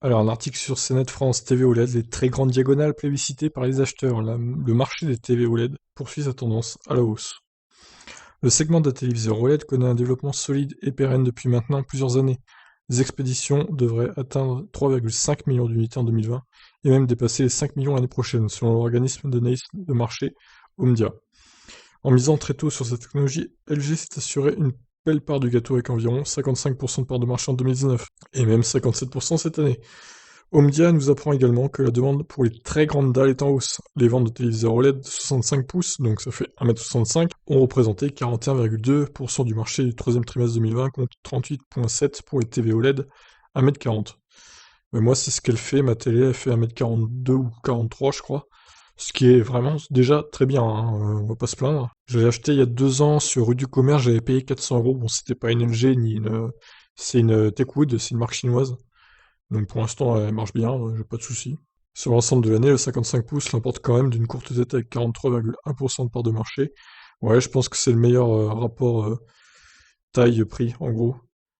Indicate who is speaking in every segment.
Speaker 1: Alors, un article sur CNET France TV OLED, les très grandes diagonales plébiscitées par les acheteurs. Le marché des TV OLED poursuit sa tendance à la hausse. Le segment des téléviseurs OLED connaît un développement solide et pérenne depuis maintenant plusieurs années. Les expéditions devraient atteindre 3,5 millions d'unités en 2020 et même dépasser les 5 millions l'année prochaine, selon l'organisme d'analyse de marché Omdia. En misant très tôt sur cette technologie, LG s'est assuré une belle part du gâteau avec environ 55% de part de marché en 2019 et même 57% cette année. Omdia nous apprend également que la demande pour les très grandes dalles est en hausse. Les ventes de téléviseurs OLED de 65 pouces, donc ça fait 1,65 m, ont représenté 41,2% du marché du troisième trimestre 2020 contre 38,7% pour les TV OLED 1,40 m. Mais moi, c'est ce qu'elle fait, ma télé, elle fait 1,42 m ou 43 je crois. Ce qui est vraiment déjà très bien, hein, on va pas se plaindre. Je l'ai acheté il y a 2 ans sur rue du Commerce, j'avais payé 400 €. Bon, c'était pas une LG ni une. C'est une Techwood, c'est une marque chinoise. Donc pour l'instant, elle marche bien, j'ai pas de soucis. Sur l'ensemble de l'année, le 55 pouces l'emporte quand même d'une courte tête avec 43,1% de part de marché. Ouais, je pense que c'est le meilleur rapport taille-prix, en gros,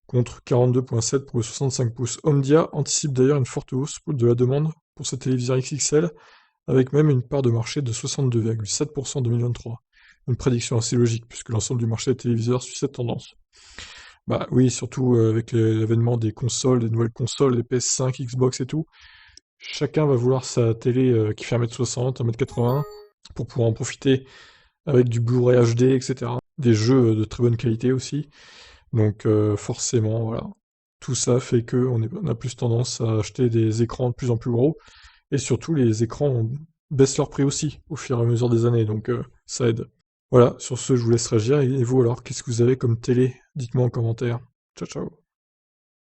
Speaker 1: contre 42,7 pour le 65 pouces. Omdia anticipe d'ailleurs une forte hausse de la demande pour ses téléviseurs XXL, avec même une part de marché de 62,7% en 2023. Une prédiction assez logique, puisque l'ensemble du marché des téléviseurs suit cette tendance. Bah oui, surtout avec l'avènement des consoles, des nouvelles consoles, les PS5, Xbox et tout, chacun va vouloir sa télé qui fait 1,60 m, 1,80 m, pour pouvoir en profiter avec du Blu-ray HD, etc. Des jeux de très bonne qualité aussi. Donc forcément, voilà. Tout ça fait on a plus tendance à acheter des écrans de plus en plus gros. Et surtout, les écrans baissent leur prix aussi au fur et à mesure des années. Donc ça aide. Voilà, sur ce, je vous laisse réagir. Et vous alors, qu'est-ce que vous avez comme télé? Dites-moi en commentaire. Ciao, ciao.